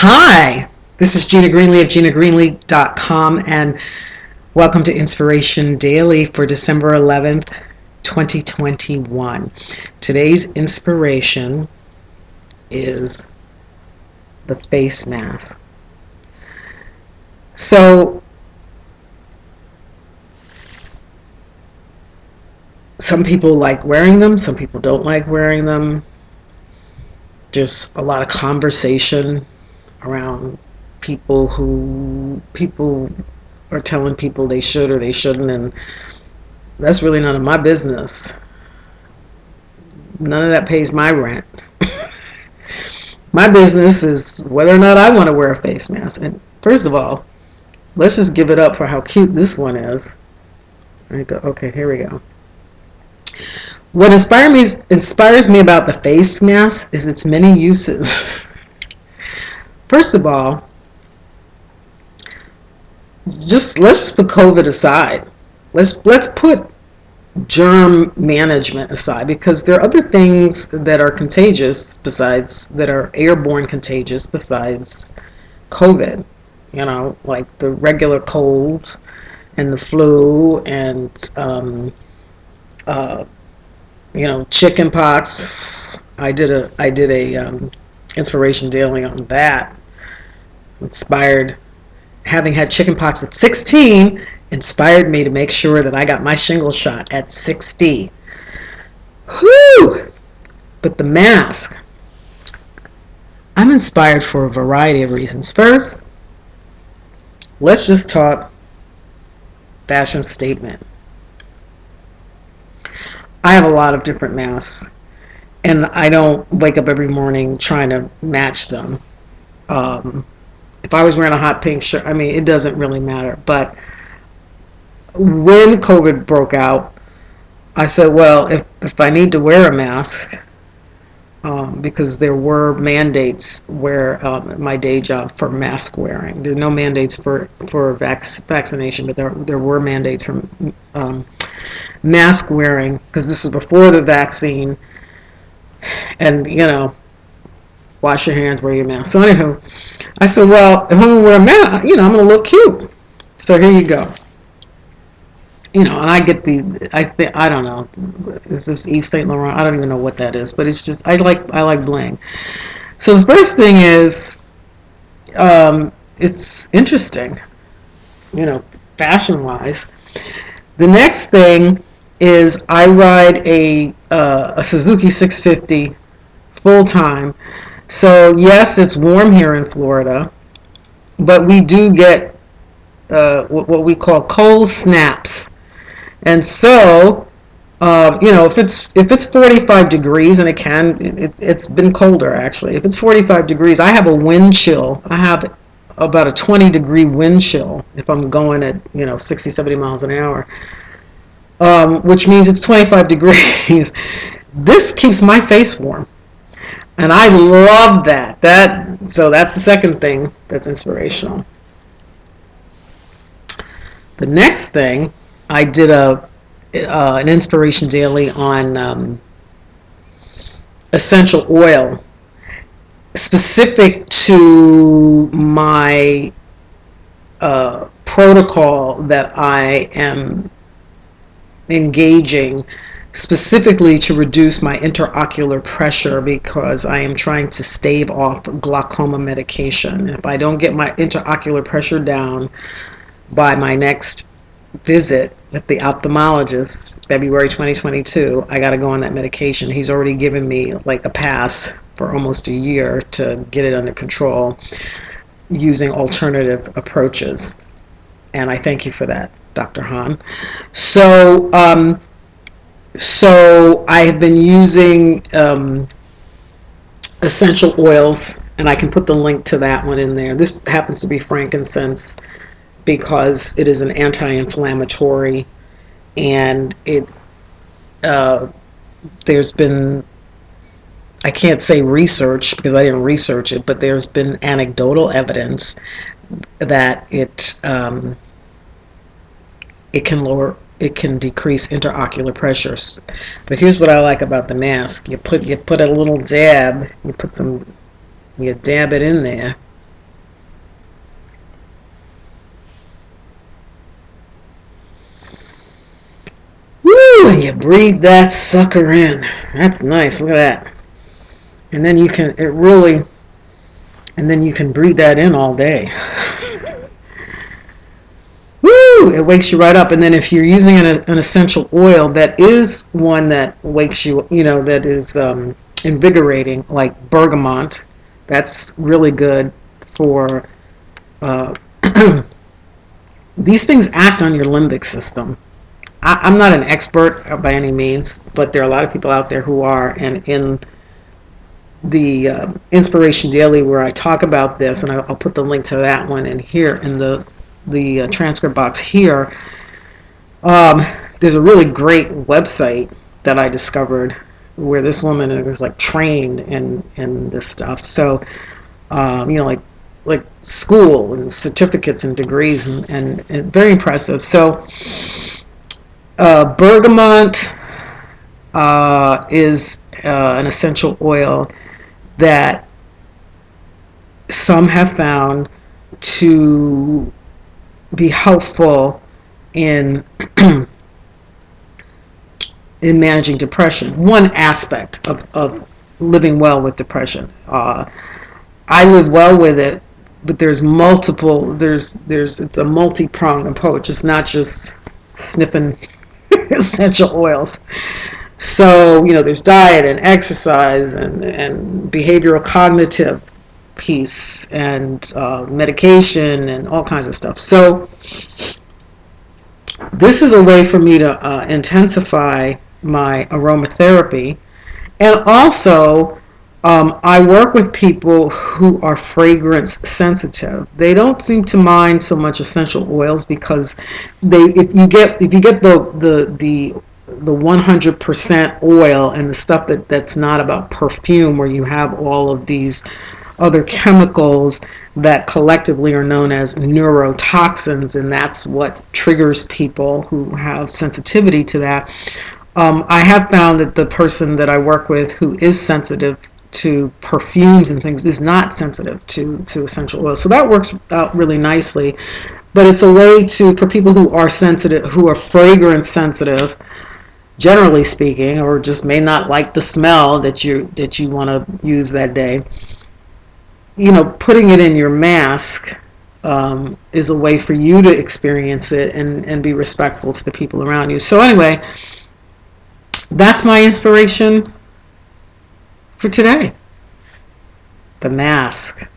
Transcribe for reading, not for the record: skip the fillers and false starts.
Hi, this is Gina Greenlee of GinaGreenlee.com, and welcome to Inspiration Daily for December 11th, 2021. Today's inspiration is the face mask. So, some people like wearing them, some people don't like wearing them. There's a lot of conversation around people are telling people they should or they shouldn't, and that's really none of my business. None of that pays my rent. My business is whether or not I want to wear a face mask. And first of all, let's just give it up for how cute this one is. Okay, here we go. What inspires me about the face mask is its many uses. First of all, let's just put COVID aside. Let's put germ management aside, because there are other things that are contagious that are airborne contagious besides COVID. Like the regular cold and the flu and chicken pox. I did a inspiration daily on that. Inspired, having had chicken pox at 16, inspired me to make sure that I got my shingle shot at 60. Whew! But the mask, I'm inspired for a variety of reasons. First, let's just talk fashion statement. I have a lot of different masks, and I don't wake up every morning trying to match them. If I was wearing a hot pink shirt, it doesn't really matter. But when COVID broke out, I said, well, if I need to wear a mask, because there were mandates where my day job for mask wearing. There are no mandates for vaccination, but there were mandates for mask wearing, because this was before the vaccine. And wash your hands, wear your mask. So anywho, I said, well, if I'm gonna wear a mask, I'm gonna look cute. So here you go. And I get I don't know, is this Yves Saint Laurent? I don't even know what that is, but it's just I like bling. So the first thing is, it's interesting, fashion wise. The next thing is I ride a Suzuki 650 full time. So yes, it's warm here in Florida, but we do get what we call cold snaps. And so, if it's 45 degrees, and it's been colder actually. If it's 45 degrees, I have a wind chill. I have about a 20-degree wind chill if I'm going at 60, 70 miles an hour, which means it's 25 degrees. This keeps my face warm, and I love that. So that's the second thing that's inspirational. The next thing, I did an inspiration daily on essential oil, specific to my protocol that I am engaging, specifically to reduce my intraocular pressure, because I am trying to stave off glaucoma medication. If I don't get my intraocular pressure down by my next visit with the ophthalmologist, February 2022, I got to go on that medication. He's already given me like a pass for almost a year to get it under control using alternative approaches. And I thank you for that, Dr. Hahn. So I have been using essential oils, and I can put the link to that one in there. This happens to be frankincense, because it is an anti-inflammatory, and there's been, I can't say research because I didn't research it, but there's been anecdotal evidence that it can decrease intraocular pressures. But here's what I like about the mask: you put a little dab, you dab it in there, And you breathe that sucker in. That's nice. Look at that. And then you can breathe that in all day. Woo! It wakes you right up. And then if you're using an essential oil that is one that wakes you, that is invigorating, like bergamot, that's really good for. Uh, these things act on your limbic system. I'm not an expert by any means, but there are a lot of people out there who are. And in the Inspiration Daily, where I talk about this, and I'll put the link to that one in here in the transcript box here. There's a really great website that I discovered where this woman is like trained in this stuff. So, like school and certificates and degrees and very impressive. So, bergamot is an essential oil that some have found to be helpful in in managing depression. One aspect of living well with depression. I live well with it, but there's multiple. It's a multi-pronged approach. It's not just sniffing essential oils. So there's diet and exercise and behavioral cognitive piece and medication and all kinds of stuff. So this is a way for me to intensify my aromatherapy. And also, I work with people who are fragrance sensitive. They don't seem to mind so much essential oils because if you get the 100% oil and the stuff that's not about perfume, where you have all of these other chemicals that collectively are known as neurotoxins, and that's what triggers people who have sensitivity to that. I have found that the person that I work with who is sensitive to perfumes and things is not sensitive to essential oils. So that works out really nicely. But it's a way for people who are sensitive, who are fragrance sensitive, generally speaking, or just may not like the smell that you want to use that day. Putting it in your mask is a way for you to experience it and be respectful to the people around you. So anyway, that's my inspiration for today. The mask.